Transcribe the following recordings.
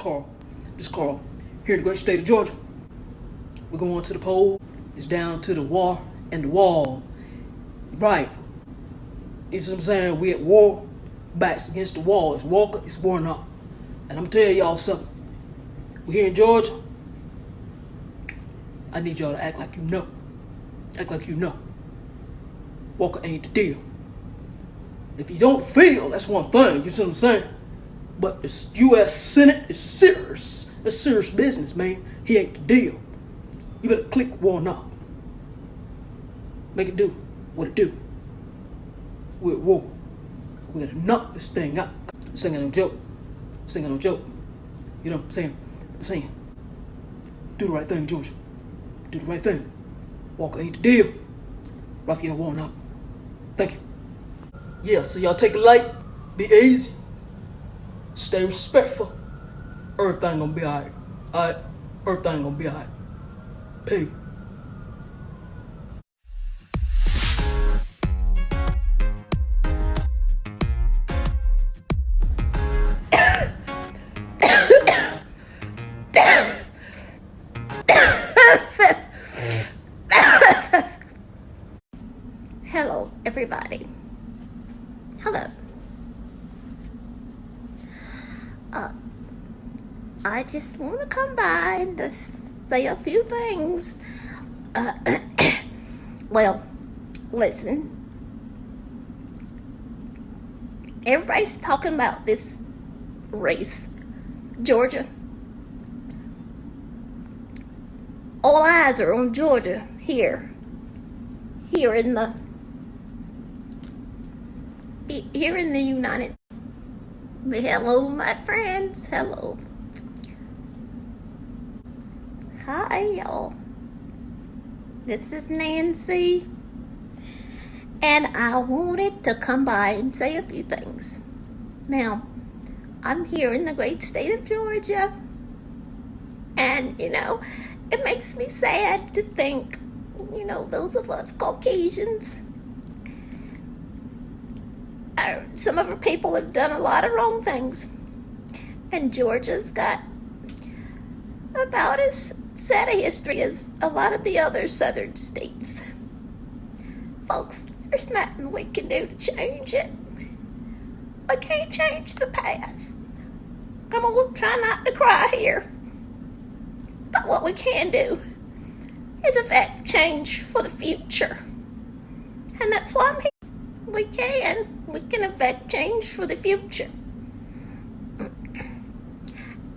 Carl. This is Carl. Here in the great state of Georgia. We're going to the pole. It's down to the war and the wall. Right. You see what I'm saying? We at war. Backs against the wall. It's Walker. It's Warnock. And I'm telling y'all something. We're here in Georgia. I need y'all to act like you know. Act like you know. Walker ain't the deal. If you don't feel, that's one thing. You see what I'm saying? But the U.S. Senate is serious. It's serious business, man. He ain't the deal. You better click Warnock. Make it do what it do. We're at war. We gotta knock this thing out. Singing no joke. Singing no joke. You know what I'm saying? I'm saying. Do the right thing, Georgia. Do the right thing. Walker ain't the deal. Raphael Warnock. Thank you. Yeah, so y'all take it light. Be easy. Stay respectful. Everything gonna be alright. Alright? Everything gonna be alright. Peace. Hello, everybody. Hello. I just want to come by and just say a few things. Well, listen. Everybody's talking about this race, Georgia. All eyes are on Georgia here in the United. Hello, my friends. Hello. Hi, y'all. This is Nancy, and I wanted to come by and say a few things. Now, I'm here in the great state of Georgia, and it makes me sad to think, those of us Caucasians, some of our people have done a lot of wrong things, and Georgia's got about as sad a history as a lot of the other southern states. Folks, there's nothing we can do to change it. We can't change the past. I'm gonna try not to cry here. But what we can do is affect change for the future. And that's why I'm here. We can affect change for the future.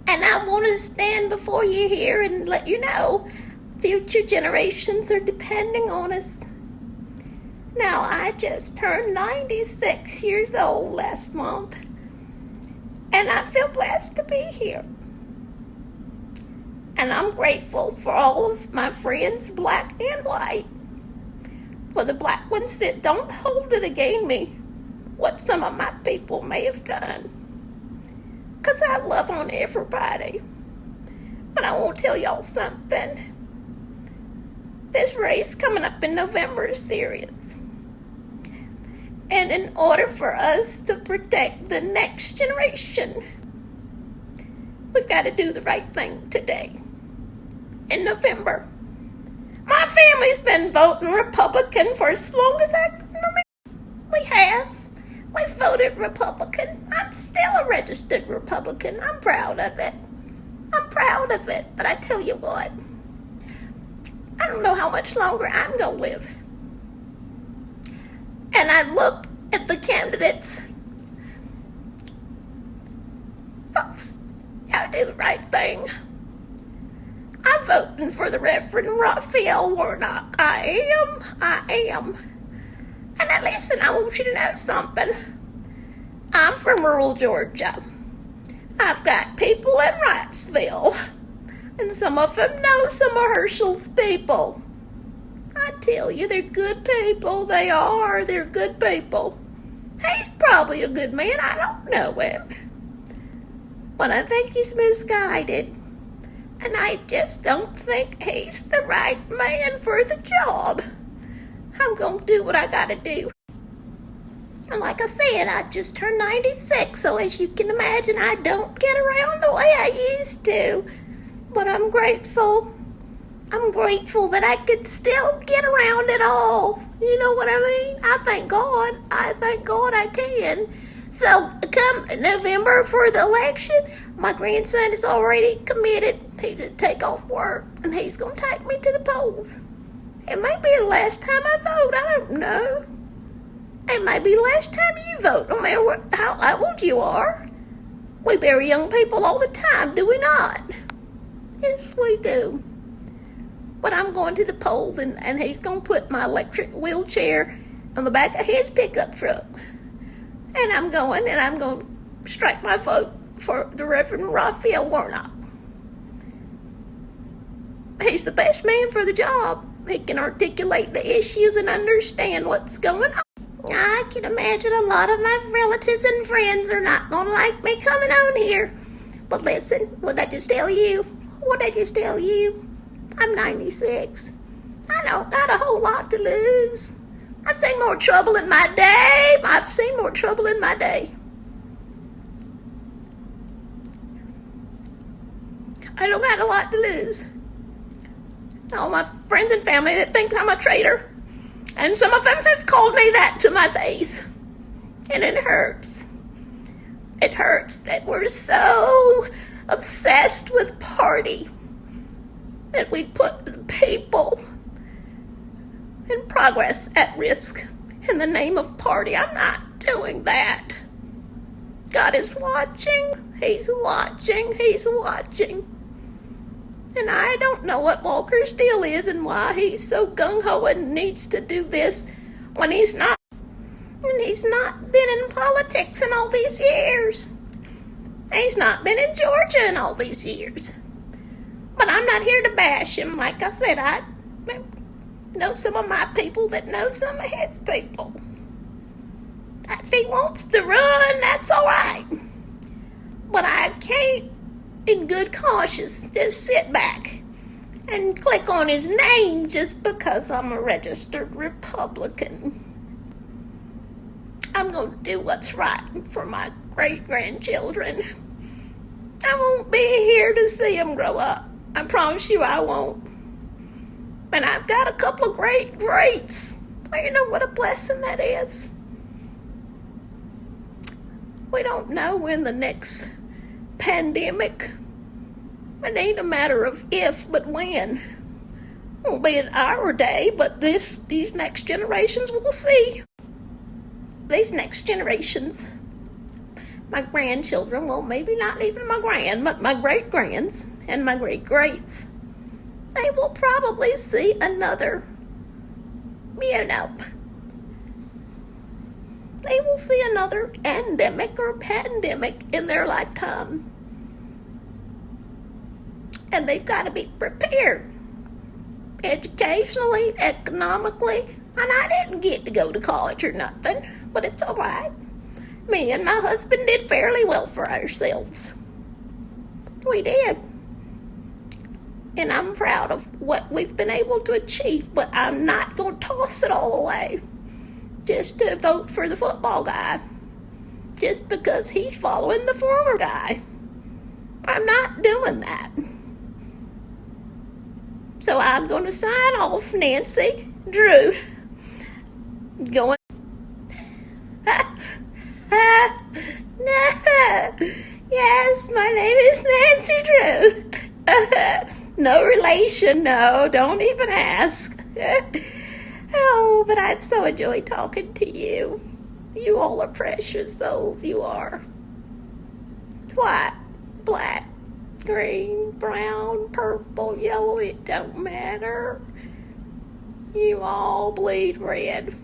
And I want to stand before you here and let you know future generations are depending on us. Now, I just turned 96 years old last month, and I feel blessed to be here. And I'm grateful for all of my friends, black and white. For the black ones that don't hold it against me, what some of my people may have done. Because I love on everybody. But I want to tell y'all something. This race coming up in November is serious. And in order for us to protect the next generation, we've got to do the right thing today. In November. My family's been voting Republican for as long as I can remember. We have. We voted Republican. I'm still a registered Republican. I'm proud of it. But I tell you what, I don't know how much longer I'm going to live. And I look at the candidates. Folks, gotta do the right thing. I'm voting for the Reverend Raphael Warnock. I am. And now listen, I want you to know something. I'm from rural Georgia. I've got people in Wrightsville. And some of them know some of Herschel's people. I tell you, they're good people. They are. They're good people. He's probably a good man. I don't know him. But I think he's misguided. And I just don't think he's the right man for the job. I'm going to do what I got to do. And like I said, I just turned 96, so as you can imagine, I don't get around to way I used to. But I'm grateful. I'm grateful that I can still get around it all. You know what I mean? I thank God. I thank God I can. So come November for the election, my grandson is already committed. He to take off work, and he's going to take me to the polls. It may be the last time I vote. I don't know. It may be the last time you vote, no matter how old you are. We bury young people all the time, do we not? Yes, we do. But I'm going to the polls, and he's going to put my electric wheelchair on the back of his pickup truck. And I'm going to strike my vote for the Reverend Raphael Warnock. He's the best man for the job. He can articulate the issues and understand what's going on. I can imagine a lot of my relatives and friends are not going to like me coming on here. But listen, what I just tell you? I'm 96. I don't got a whole lot to lose. I've seen more trouble in my day. I don't got a lot to lose. All my friends and family that think I'm a traitor. And some of them have called me that to my face. And it hurts. It hurts that we're so obsessed with party that we put the people and progress at risk in the name of party. I'm not doing that. God is watching. He's watching. And I don't know what Walker's deal is and why he's so gung-ho and needs to do this when he's not. And he's not been in politics in all these years. He's not been in Georgia in all these years. But I'm not here to bash him. Like I said, I know some of my people that know some of his people. If he wants to run, that's all right. But I can't, in good conscience, just sit back and click on his name just because I'm a registered Republican. I'm going to do what's right for my great-grandchildren. I won't be here to see them grow up. I promise you I won't. And I've got a couple of greats. Well, you know what a blessing that is. We don't know when the next pandemic, it ain't a matter of if, but when. It won't be in our day, but these next generations will see. These next generations, my grandchildren, well, maybe not even but my great-grands and my great-greats, they will probably see another, they will see another endemic or pandemic in their lifetime. And they've got to be prepared, educationally, economically. And I didn't get to go to college or nothing, but it's all right. Me and my husband did fairly well for ourselves. We did. And I'm proud of what we've been able to achieve, but I'm not going to toss it all away just to vote for the football guy, just because he's following the former guy. I'm not doing that. So I'm going to sign off Nancy Drew. Going. No. Yes, my name is Nancy Drew. No relation, no, don't even ask. Oh, but I've so enjoyed talking to you. You all are precious souls, you are. White, black, green, brown, purple, yellow, it don't matter. You all bleed red.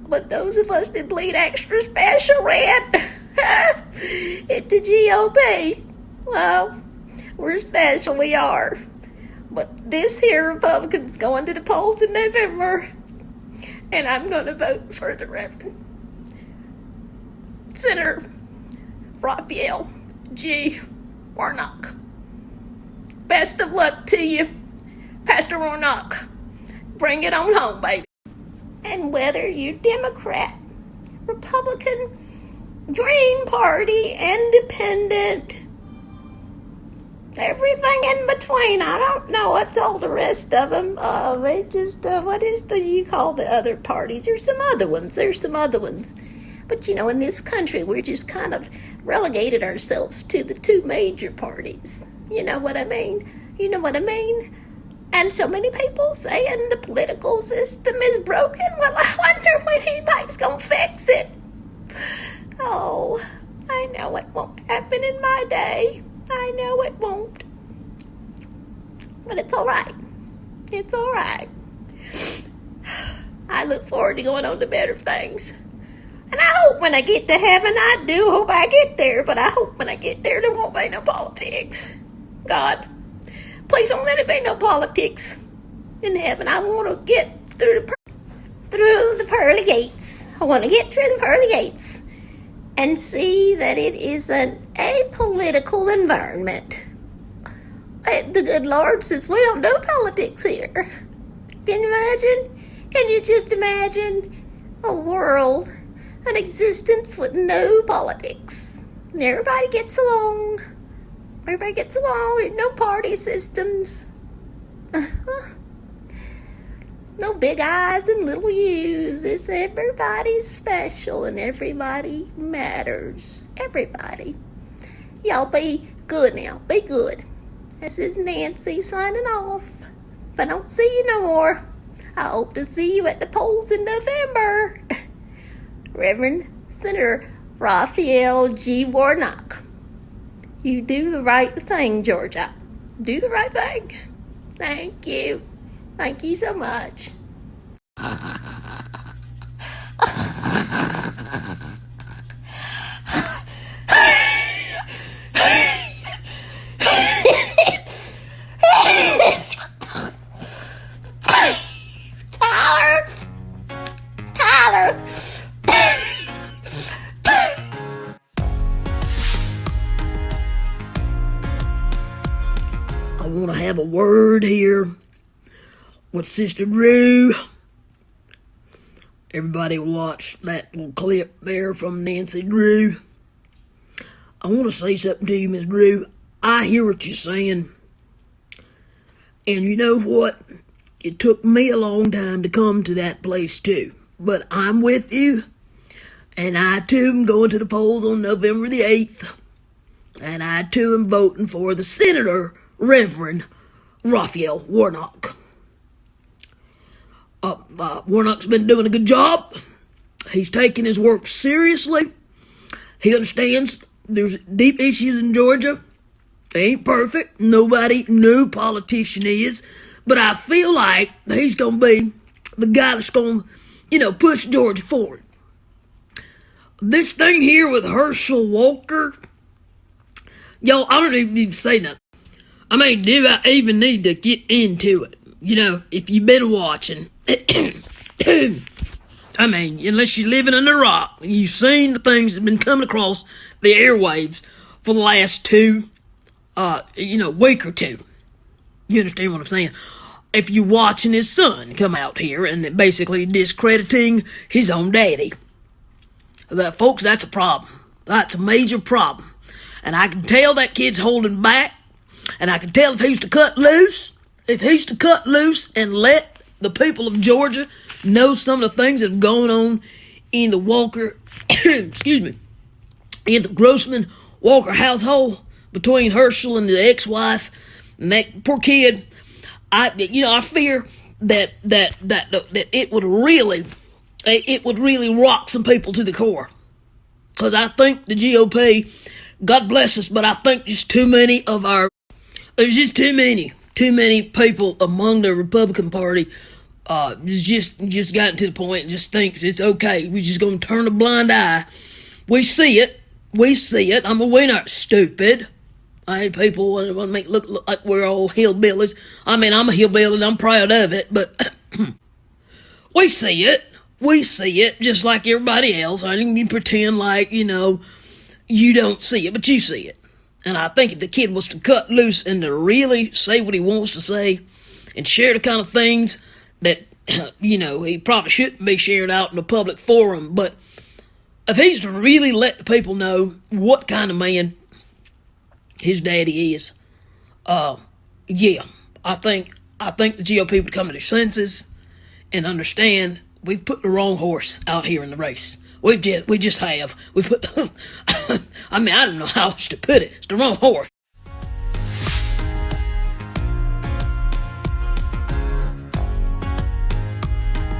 But those of us that bleed extra special red, it's the GOP. Well, we're special, we are. But this here Republican's going to the polls in November, and I'm going to vote for the Reverend Senator Raphael G. Warnock. Best of luck to you, Pastor Warnock. Bring it on home, baby. And whether you're Democrat, Republican, Green Party, Independent, everything in between. I don't know what's all the rest of them. They just, what is you call the other parties? There's some other ones. But you know, in this country, we're just kind of relegated ourselves to the two major parties. You know what I mean? And so many people saying the political system is broken. Well, I wonder when anybody's gonna fix it. Oh, I know it won't happen in my day. I know it won't. But it's all right. I look forward to going on to better things. And I hope when I get to heaven, I do hope I get there, but I hope when I get there won't be no politics. God, please don't let it be no politics in heaven. I want to get through the pearly gates. I want to get through the pearly gates and see that it is an apolitical environment. The good Lord says we don't do politics here. Can you just imagine a world, an existence with no politics? And everybody gets along, with no party systems. No big I's and little U's. It's everybody's special and everybody matters. Everybody. Y'all be good now. Be good. This is Nancy signing off. If I don't see you no more, I hope to see you at the polls in November. Reverend Senator Raphael G. Warnock. You do the right thing, Georgia. Do the right thing. Thank you. Thank you so much. Tyler. I want to have a word here with Sister Drew. Everybody watch that little clip there from Nancy Drew. I want to say something to you, Miss Drew. I hear what you're saying. And you know what? It took me a long time to come to that place too. But I'm with you. And I too am going to the polls on November the 8th. And I too am voting for the Senator, Reverend Raphael Warnock. Warnock's been doing a good job. He's taking his work seriously. He understands there's deep issues in Georgia. They ain't perfect. No politician is. But I feel like he's going to be the guy that's going to, push Georgia forward. This thing here with Herschel Walker, yo, I don't even need to say nothing. I mean, do I even need to get into it? If you've been watching, I mean, unless you're living under a rock, you've seen the things that have been coming across the airwaves for the last week or two. You understand what I'm saying? If you're watching his son come out here and basically discrediting his own daddy. Folks, that's a problem. That's a major problem. And I can tell that kid's holding back. And I can tell if he's to cut loose and let the people of Georgia know some of the things that have gone on in the Walker, in the Grossman Walker household between Herschel and the ex-wife and that poor kid. I fear that it would really rock some people to the core. Because I think the GOP, God bless us, but I think there's just too many people among the Republican Party just gotten to the point and just thinks it's okay. We're just going to turn a blind eye. We see it. I mean, we're not stupid. I had people want to make look like we're all hillbillies. I mean, I'm a hillbilly and I'm proud of it, but we see it. We see it just like everybody else. I didn't even pretend like, you don't see it, but you see it. And I think if the kid was to cut loose and to really say what he wants to say and share the kind of things that, he probably shouldn't be sharing out in a public forum, but if he's to really let the people know what kind of man his daddy is, yeah, I think the GOP would come to their senses and understand we've put the wrong horse out here in the race. We just have. We put. I mean, I don't know how else to put it. It's the wrong horse.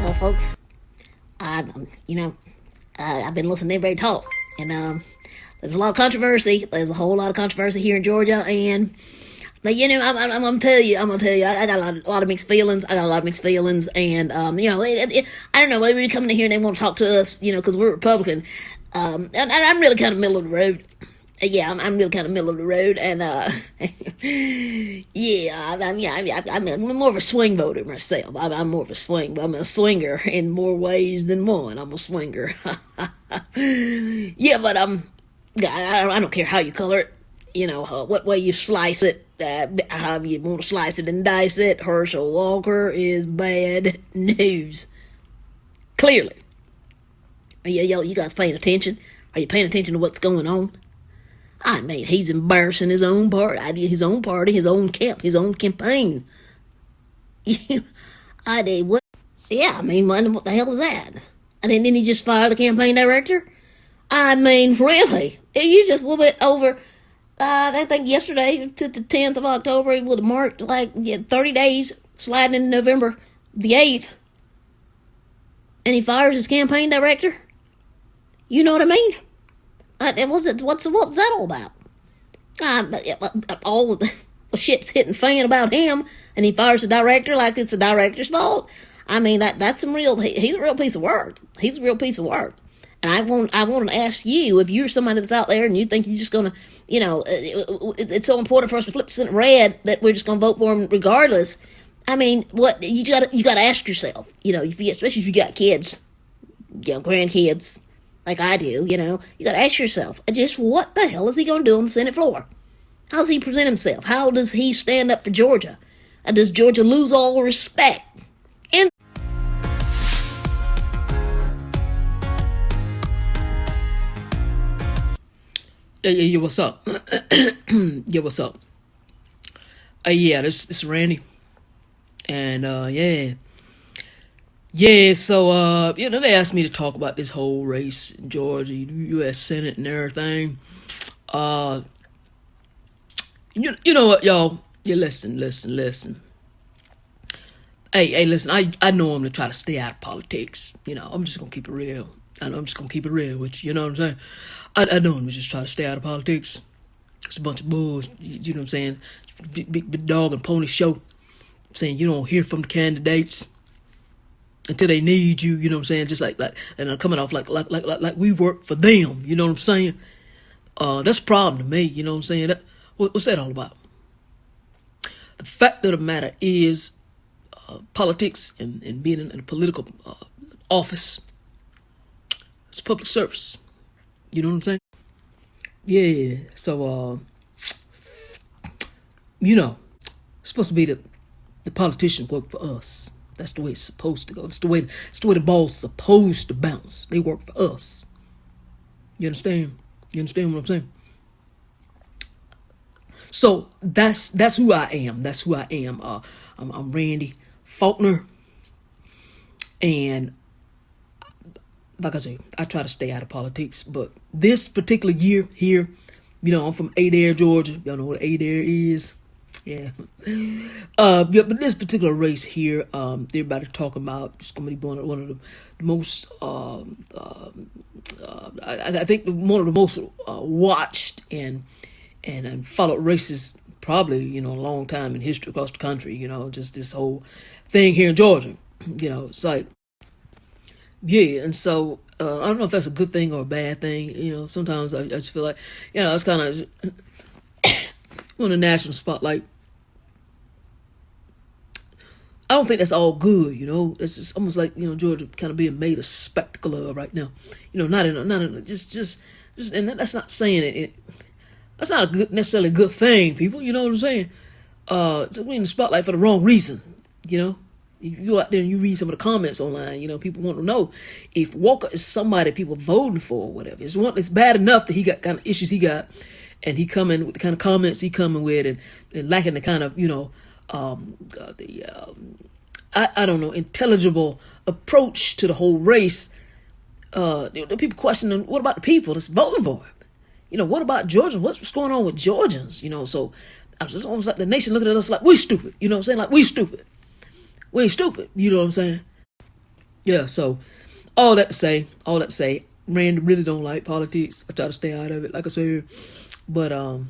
Well, folks, I've been listening to everybody talk, and there's a lot of controversy. There's a whole lot of controversy here in Georgia, and but I'm gonna tell you, I got a lot of mixed feelings. And I don't know. They really come in here and they want to talk to us, because we're Republican, and I'm really kind of middle of the road. Yeah, I'm really kind of middle of the road, and I'm more of a swing voter myself. I'm more of a swing, but I'm a swinger in more ways than one. I'm a swinger. Yeah, but I don't care how you color it. What way you slice it, how you want to slice it and dice it. Herschel Walker is bad news. Clearly. You guys paying attention? Are you paying attention to what's going on? I mean, he's embarrassing his own party, his own camp, his own campaign. I did what? Yeah, I mean, what the hell is that? And then didn't he just fire the campaign director? I mean, really? You just a little bit over. I think yesterday to the 10th of October, it would have marked 30 days sliding into November the 8th. And he fires his campaign director? You know what I mean? What was that all about? All the shit's hitting fan about him, and he fires the director like it's the director's fault. I mean, that's he's a real piece of work. He's a real piece of work. And I want to ask you, if you're somebody that's out there and you think you're just going to, it's so important for us to flip the Senate red that we're just going to vote for him regardless. I mean, what you got to ask yourself, especially if you got kids, grandkids, like I do, you got to ask yourself, just what the hell is he going to do on the Senate floor? How does he present himself? How does he stand up for Georgia? Does Georgia lose all respect? And Yeah, what's up? Yeah, what's up? This is Randy. And, so, they asked me to talk about this whole race in Georgia, U.S. Senate and everything. You know what, y'all? Yeah, listen. Hey, listen, I know I'm to try to stay out of politics. I'm just going to keep it real. I'm just going to keep it real with you, you know what I'm saying? I know I'm just trying to stay out of politics. It's a bunch of bulls, you know what I'm saying? Big dog and pony show. Saying you don't hear from the candidates until they need you, you know what I'm saying? Just like and I'm coming off like we work for them, you know what I'm saying? That's a problem to me, you know what I'm saying? What's that all about? The fact of the matter is, politics and being in a political office, it's public service. You know what I'm saying? Yeah. So, it's supposed to be the politicians work for us. That's the way it's supposed to go. It's the way the ball's supposed to bounce. They work for us. You understand? You understand what I'm saying? So that's who I am. That's who I am. I'm Randy Faulkner, and like I say, I try to stay out of politics. But this particular year here, I'm from Adair, Georgia. Y'all know what Adair is. Yeah. But this particular race here, everybody talking about, it's going to be one of the most, I think one of the most watched and followed races probably, a long time in history across the country, just this whole thing here in Georgia, it's like, yeah. And so, I don't know if that's a good thing or a bad thing. Sometimes I just feel like, it's kind of on the national spotlight. I don't think that's all good, It's just almost like, Georgia kind of being made a spectacle of right now. Not in just, and that's not saying it. That's not necessarily a good thing, people. You know what I'm saying? We're in the spotlight for the wrong reason. You go out there and you read some of the comments online, people want to know if Walker is somebody people voting for or whatever. It's bad enough that he got kind of issues he got, and he coming with the kind of comments he coming with, and lacking the kind of, I don't know, intelligible approach to the whole race. The people questioning, what about the people that's voting for him? What about Georgians? What's going on with Georgians? So I was just almost like the nation looking at us like we stupid. You know what I'm saying? Like we stupid. We ain't stupid. You know what I'm saying? Yeah. So all that to say, Randy really don't like politics. I try to stay out of it, like I said. But there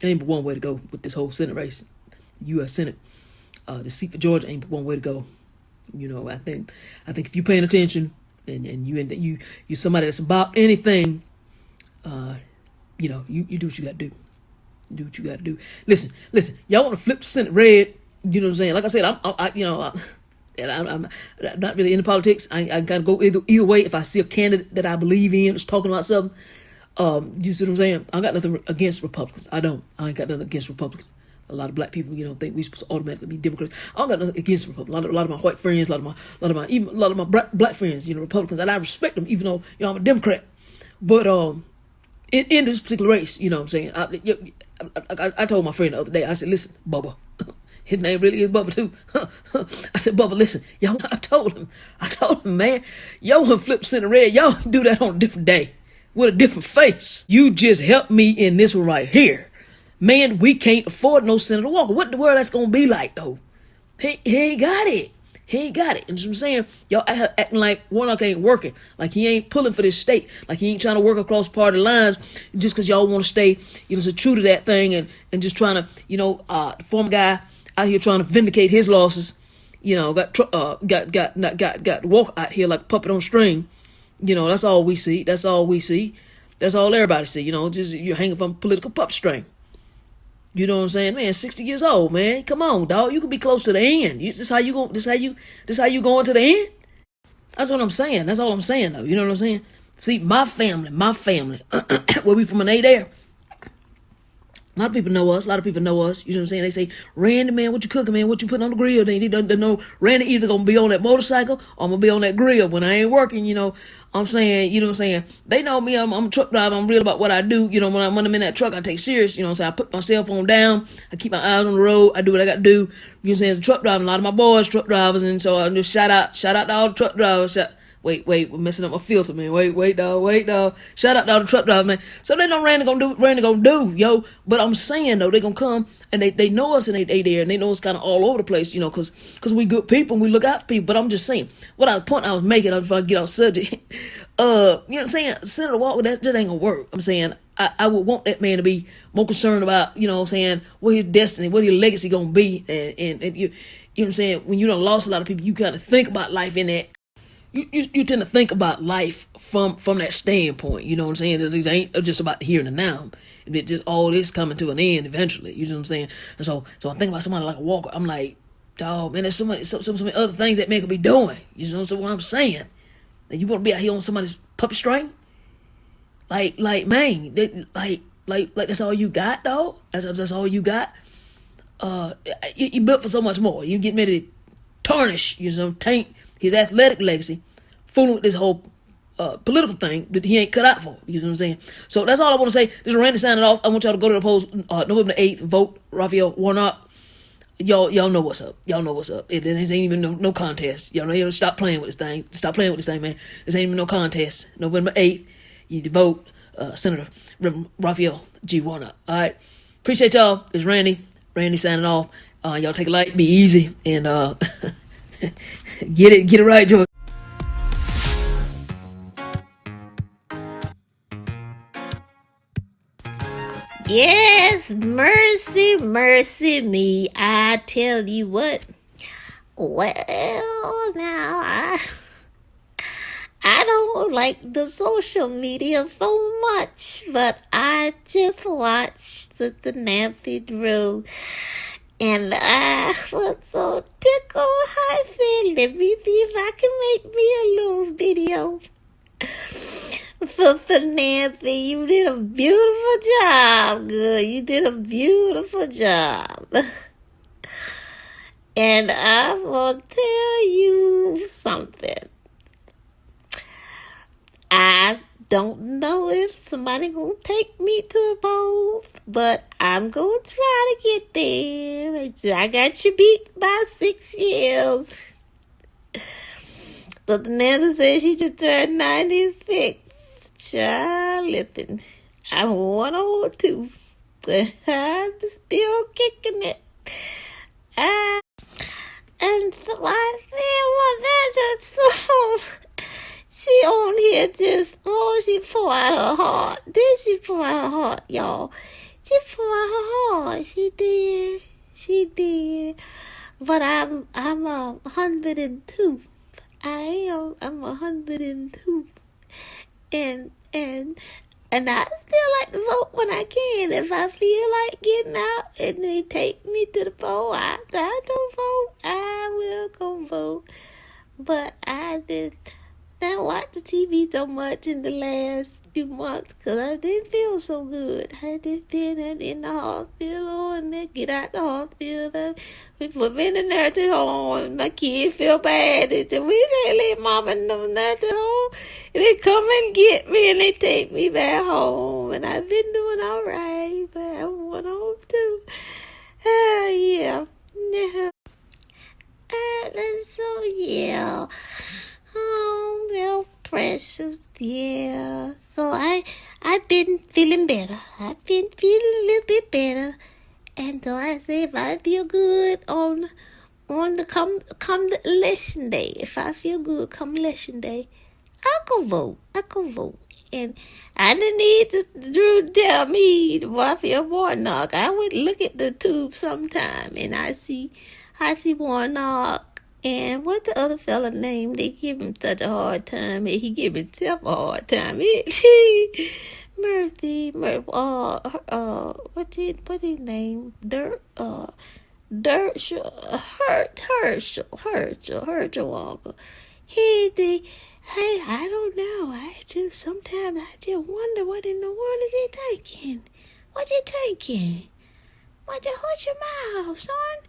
ain't but one way to go with this whole Senate race, U.S. Senate. The seat for Georgia ain't but one way to go. I think if you're paying attention and you're somebody that's about anything, you do what you got to do. Do what you got to do. Listen. Y'all want to flip the Senate red? You know what I'm saying? Like I said, I'm not really into politics. I kind of go either way. If I see a candidate that I believe in that's talking about something, you see what I'm saying? I got nothing against Republicans. I ain't got nothing against Republicans. A lot of black people, think we supposed to automatically be Democrats. I don't got nothing against Republicans. A lot of my white friends, a lot of my black friends, Republicans, and I respect them, even though I'm a Democrat. But in this particular race, you know what I'm saying? I told my friend the other day. I said, listen, Bubba. His name really is Bubba too. I said, Bubba, listen, y'all. I told him, man, y'all want to flip Senate red. Y'all do that on a different day with a different face. You just helped me in this one right here. Man, we can't afford no Senator Walker. What in the world that's going to be like, though? He ain't got it. And what I'm saying, y'all acting like Warnock ain't working. Like he ain't pulling for this state. Like he ain't trying to work across party lines just because y'all want to stay, so true to that thing and just trying to, the former guy out here trying to vindicate his losses, got Walker out here like a puppet on string. That's all we see. That's all everybody see. Just you're hanging from a political puppet string. You know what I'm saying, man? 60 years old, man. Come on, dog. You could be close to the end. This how you going to the end? That's what I'm saying. That's all I'm saying, though. You know what I'm saying? See, my family, where we from an A there. A lot of people know us. You know what I'm saying? They say, Randy, man, what you cooking, man? What you putting on the grill? They know Randy either going to be on that motorcycle or I'm going to be on that grill when I ain't working, I'm saying, you know what I'm saying? They know me. I'm a truck driver. I'm real about what I do. When I'm in that truck, I take serious. So I put my cell phone down. I keep my eyes on the road. I do what I got to do. You know what I'm saying? As a truck driver, a lot of my boys truck drivers. And so I just shout out to all the truck drivers. Wait, we're messing up my filter, man. Wait, dog. Shout out to all the truck drivers, man. So they know Randy gonna do what Randy gonna do, yo. But I'm saying, though, they gonna come and they know us and they there and they know us kind of all over the place, cause we good people and we look out for people. But I'm just saying, the point I was making, if I get off subject, you know what I'm saying? Senator Walker, that ain't gonna work. I'm saying, I would want that man to be more concerned about, you know what I'm saying, what his destiny, what his legacy gonna be. And you know what I'm saying? When you done lost a lot of people, you kind of think about life in that. You tend to think about life from that standpoint, you know what I'm saying? It ain't just about the here and the now. It just all this coming to an end eventually, you know what I'm saying? And so I think about somebody like a Walker. I'm like, dog, man, there's so many other things that man could be doing. You know what I'm saying? And you want to be out here on somebody's puppet string? Like man, like that's all you got, dog? That's all you got? You built for so much more. You getting ready to tarnish, taint his athletic legacy, fooling with this whole political thing that he ain't cut out for. You know what I'm saying? So that's all I want to say. This is Randy signing off. I want y'all to go to the polls November the 8th, vote Raphael Warnock. Y'all know what's up. It ain't even no contest. Y'all know, stop playing with this thing. Stop playing with this thing, man. This ain't even no contest. November 8th, you need to vote Senator Raphael G. Warnock. All right. Appreciate y'all. It's Randy. Randy signing off. Y'all take it light, be easy, and get it right, George. Yes, mercy me. I tell you what. Well, now I don't like the social media so much, but I just watched the Namaste Drew. And I was so tickled. I said, let me see if I can make me a little video. Sister Nancy, you did a beautiful job, good. You did a beautiful job. And I will tell you something. I don't know if somebody gonna take me to a bowl, but I'm gonna try to get there. I got you beat by 6 years. But the nana said she just turned 96. Child, listen, I'm 102, but I'm still kicking it. And so I feel that's so. She on here just, she pour out her heart. Then she pour out her heart, y'all. She pour out her heart. She did. But I'm 102. I'm 102. And I still like to vote when I can. If I feel like getting out and they take me to the poll, I don't vote. I will go vote. But I just not watch the TV so much in the last few months because I didn't feel so good. I just been in the hospital and then get out the hospital. We put me in the nursing home. My kids feel bad. They said, we can't leave mama in the nursing home. And they come and get me and they take me back home. And I've been doing all right, but I went home too. Yeah. So, yeah. Oh, real precious, yeah. So I've been feeling better. I've been feeling a little bit better. And so I say if I feel good on the come the election day, if I feel good come election day, I'll go vote. And I didn't need to Drew tell me to I feel Warnock. I would look at the tube sometime and I see Warnock. And what the other fella name? They give him such a hard time. He give himself a hard time. Murphy, what's his name? Herschel Walker. I don't know. Sometimes I just wonder what in the world is he thinking? What's he thinking? What's your mouth, son?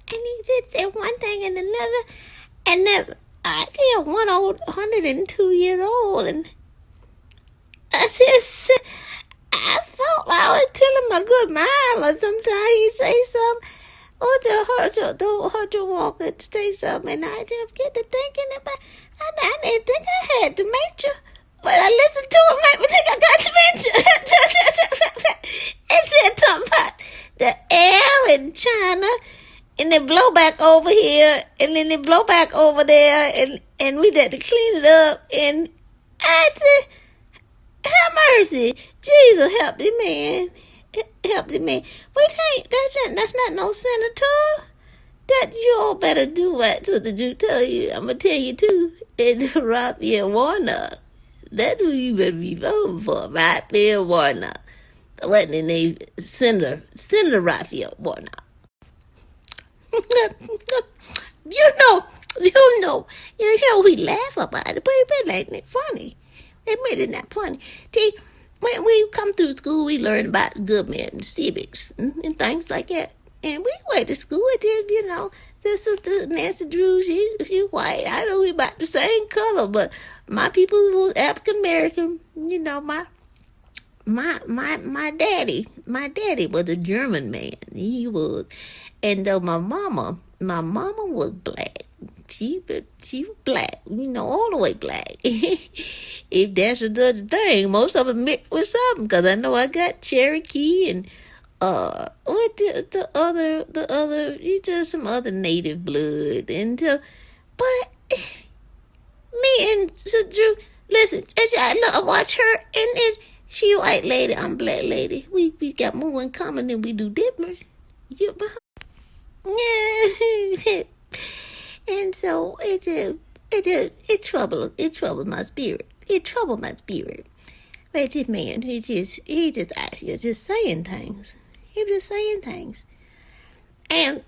And he just said one thing and another, and then I feel 102 years old, and I thought I was telling my good mama. Sometimes he say something, Herschel Walker say something, and I just get to thinking about. I didn't think I had dementia, but I listened to him like I think I got dementia. It said something about the air in China. And they blow back over here, and then they blow back over there, and we had to clean it up. And I said, have mercy. Jesus, help the man. Help the man. That's not no senator. That you all better do what to the Jew tell you. I'm going to tell you, too. It's Raphael Warnock. That's who you better be voting for, Raphael Warnock. What's the name? Senator Raphael Warnock. You know, we laugh about it, but it really ain't funny. It really not funny. See, when we come through school, we learn about government and civics and things like that. And we went to school with this, this is Nancy Drew, she white. I know we about the same color, but my people was African American. My daddy was a German man. He was. And though my mama was black. She was black, all the way black. If that's such a thing, most of them mixed with something. Because I know I got Cherokee and what the other, just some other native blood. But me and so Drew, listen, I watch her and she white lady, I'm black lady. We got more in common than we do different. Yeah. And so it troubled my spirit. It troubled my spirit. But this man, he just out here just saying things. He was just saying things. And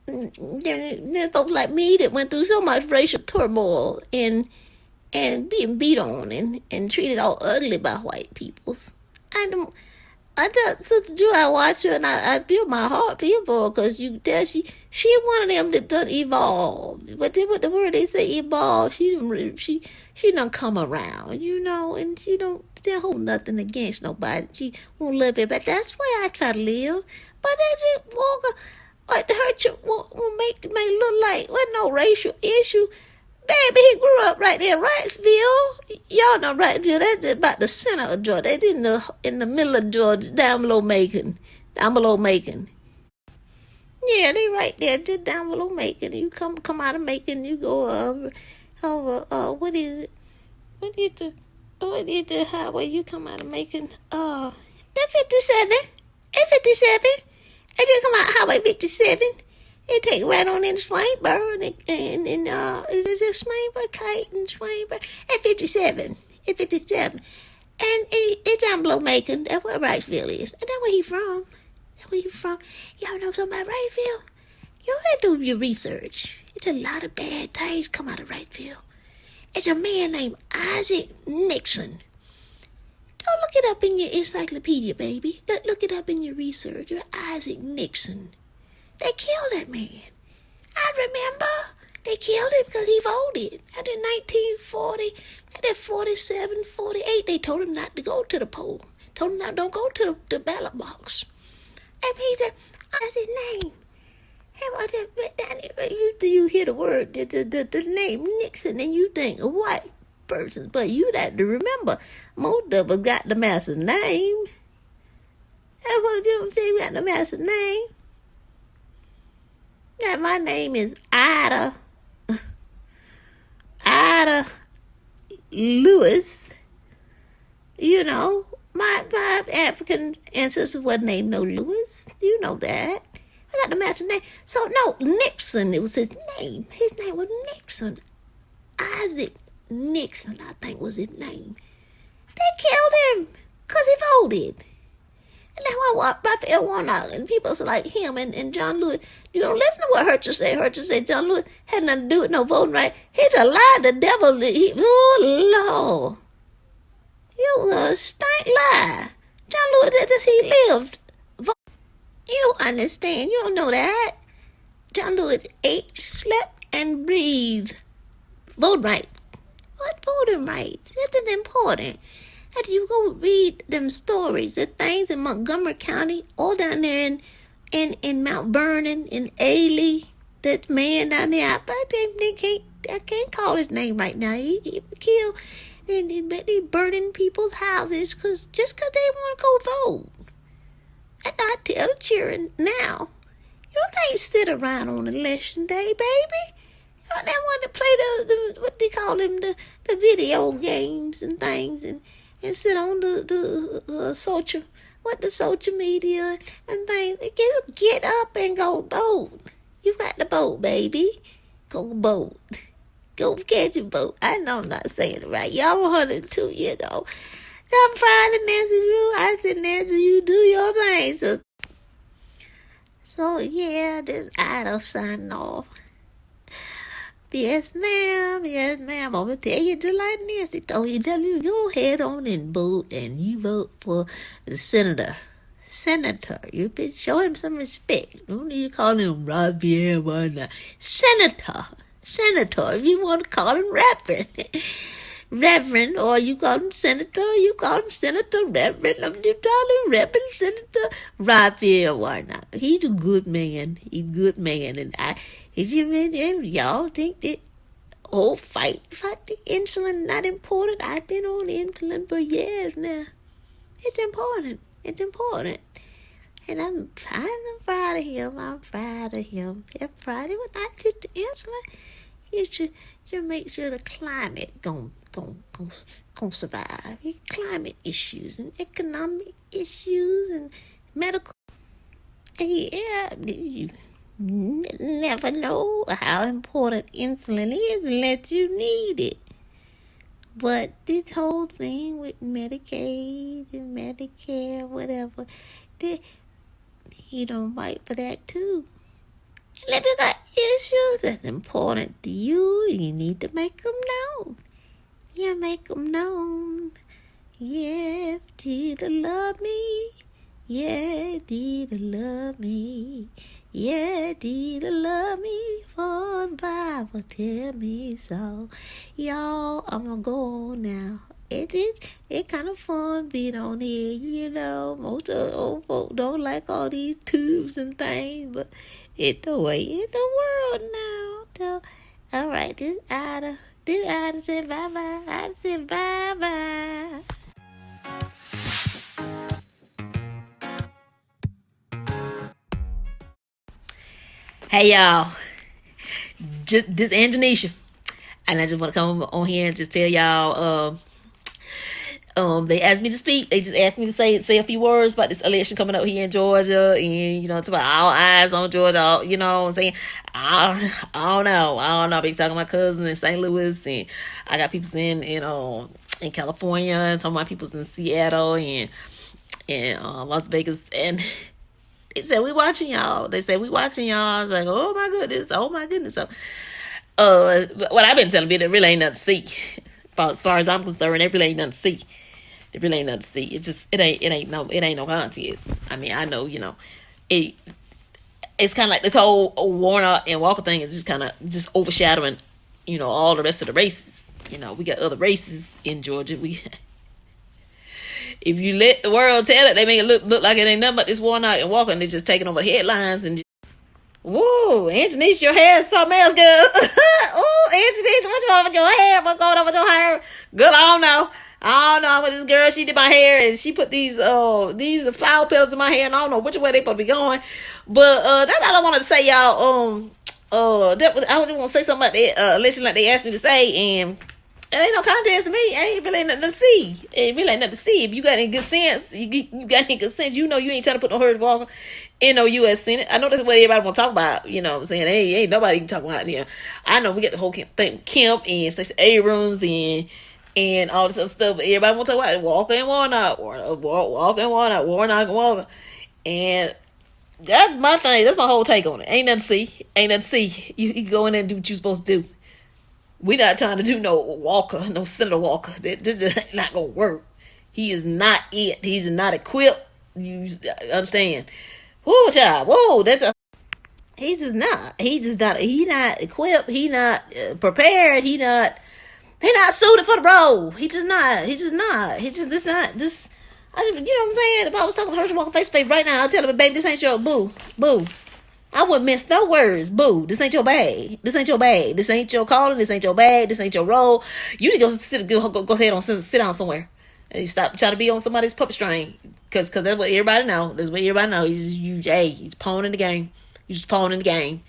there's folks like me that went through so much racial turmoil and being beat on and treated all ugly by white peoples. I tell Sister Drew, I watch her and I feel my heart feel for her because you can tell she one of them that done evolve. What the word they say evolve? She done come around, and she don't hold nothing against nobody. She won't love it, but that's why I try to live. But they just walk like the Herschel will make look like with no racial issue. Baby, he grew up right there in Wrightsville. Y'all know Wrightsville. That's about the center of Georgia. They in the middle of Georgia, down below Macon. Yeah, they right there, just down below Macon. You come out of Macon, you go over what is the highway? You come out of Macon, the 57, and you come out Highway 57. It take right on into Swainsboro, and is it Swainsboro, Kite, Swainsboro, at 57, and it's down below Macon. That's where Wrightsville is, and that's where he from. Y'all know something about Wrightsville? You gotta do your research. It's a lot of bad things come out of Wrightsville. It's a man named Isaac Nixon. Don't look it up in your encyclopedia, baby. Look it up in your research. Isaac Nixon. They killed that man. I remember. They killed him because he voted. After 1940, after 47, 48, they told him not to go to the poll. Told him don't go to the ballot box. And he said, that's his name. You hear the word, the name Nixon, and you think a white person. But you have to remember, most of us got the master's name. That's what you say, we got the master's name. Yeah, my name is Ida Lewis. My African ancestors wasn't named no Lewis. You know that. I got the master's name. So, no, Nixon, it was his name. His name was Nixon. Isaac Nixon, I think, was his name. They killed him because he voted. And that's why Raphael Warnock and people like him and John Lewis, you don't listen to what Herschel said. Herschel said John Lewis had nothing to do with no voting right. He's a lie. The devil, oh, Lord. You a stank lie. John Lewis, he lived. You understand. You don't know that. John Lewis ate, slept, and breathed. Vote right. What voting rights? That is important. After you go read them stories, the things in Montgomery County, all down there in Mount Vernon, in Ailey, that man down there, I can't call his name right now. He killed, and he burning people's houses just because they want to go vote. And I tell the children now, you can't sit around on election day, baby. You don't want to play the what they call them, the video games and things, and sit on the social media and things. Get up and go vote. You got to vote, baby. Go vote. Go catch a vote. I know I'm not saying it right. Y'all 102 years old. I'm proud of Nancy Rue. I said, Nancy, you do your thing. So yeah, this idol signing off. Yes, ma'am. Yes, ma'am. I'm going to tell you just like Nancy told you. Go ahead on and vote, and you vote for the senator. You could show him some respect. Don't need to call him Robbie or not. Senator. If you want to call him Reverend, or you call him Senator, you call him Senator Reverend. You call him Reverend Senator Raphael Warnock. He's a good man. And if y'all think that fight the insulin not important, I've been on insulin for years now. It's important. And I'm proud of him. Every Friday when I get the insulin, you should make sure the climate gon' survive. Climate issues and economic issues and medical. Yeah, you never know how important insulin is unless you need it. But this whole thing with Medicaid and Medicare, whatever, you don't fight for that too. And if you got issues that's important to you, you need to make them known. Yeah, make them known. Yeah, if Jesus love me, Yeah, did you love me? Yeah, did you love me? For the Bible tell me so. Y'all, I'm gonna go on now. It kind of fun being on here, you know. Most of the old folk don't like all these tubes and things, but it's the way in the world now. So, all right, this Ada said bye bye. Ada said bye bye. Hey y'all, just this Anji, and I just want to come on here and just tell y'all. They asked me to speak. They just asked me to say a few words about this election coming up here in Georgia, and you know, it's about all eyes on Georgia. You know what I'm saying? I don't know. I've been talking to my cousin in St. Louis, and I got people in California, and some of my people's in Seattle and Las Vegas, and they said we watching y'all. I was like, oh my goodness. So, what I've been telling people, there really ain't nothing to see. As far as I'm concerned, there really ain't nothing to see. It's just it ain't no contest. I mean, I know, you know, it's kind of like this whole Warner and Walker thing is just kind of just overshadowing, you know, all the rest of the races. You know, we got other races in Georgia. If you let the world tell it, they make it look like it ain't nothing but this Warnock and Walker, and they're just taking over the headlines and just, whoa, Anthony, your hair is something else, girl. Oh, Anthony, what's wrong with your hair? What's going on with your hair? Girl, I don't know. But this girl, she did my hair and she put these flower petals in my hair, and I don't know which way they supposed to be going. But that's all I wanted to say, y'all. I just want to say something about that election like they asked me to say, and it ain't no contest to me. Ain't really nothing to see. If you got any good sense, you know you ain't trying to put no Herschel Walker in no U.S. Senate. I know that's what everybody want to talk about. You know what I'm saying? Ain't nobody can talk about it. I know we got the whole thing with Kemp and Stacey Abrams and all this other stuff. But everybody want to talk about Walker and Warnock. And that's my thing. That's my whole take on it. Ain't nothing to see. You can go in there and do what you're supposed to do. We not trying to do no Senator Walker. This just not gonna work. He is not it. He's not equipped. You understand? Whoa, child. Whoa, he's just not. He not equipped. He not prepared. He not suited for the role. He just not. You know what I'm saying? If I was talking to Herschel Walker face to face right now, I'll tell him, baby, this ain't your boo. I wouldn't miss no words. Boo, this ain't your bag. This ain't your calling. This ain't your bag. This ain't your role. You need to go ahead and sit down somewhere. And you stop trying to be on somebody's puppet string. Because that's what everybody know. He's pawning the game. You just pawning the game.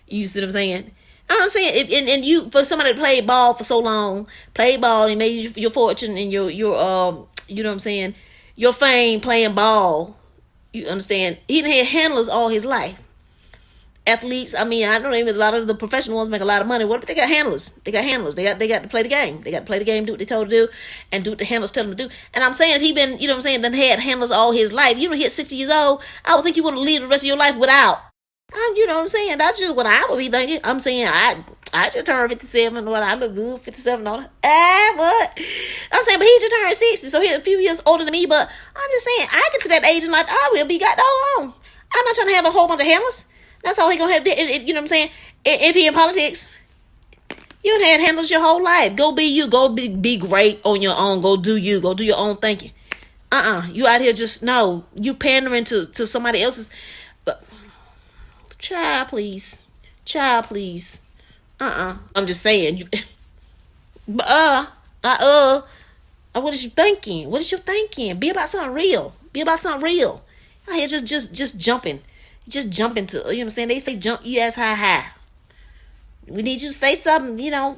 You see what I'm saying? I'm saying, and you, for somebody to play ball for so long, and made your fortune and your you know what I'm saying, your fame playing ball, you understand? He had handlers all his life. Athletes, I mean, I know even a lot of the professional ones make a lot of money. What? They got handlers. They got to play the game. They got to play the game, do what they told to do, and do what the handlers tell them to do. And I'm saying, he been, you know what I'm saying, done had handlers all his life. You know, he hit 60 years old. I would think you want to live the rest of your life without. You know what I'm saying? That's just what I would be thinking. I'm saying, I just turned 57. What, I look good, 57 on it. But I'm saying, but he just turned 60, so he's a few years older than me. But I'm just saying, I get to that age in life, I will be got on. I'm not trying to have a whole bunch of handlers. That's all he gonna have. You know what I'm saying? If he in politics, you had handlers your whole life. Go be you. Go be great on your own. Go do you. Go do your own thinking. You out here just no. You pandering to somebody else's. But child, please. I'm just saying. But what is you thinking? Be about something real. Out here just jumping. Just jump into, you know what I'm saying? They say jump, you ask high. We need you to say something, you know,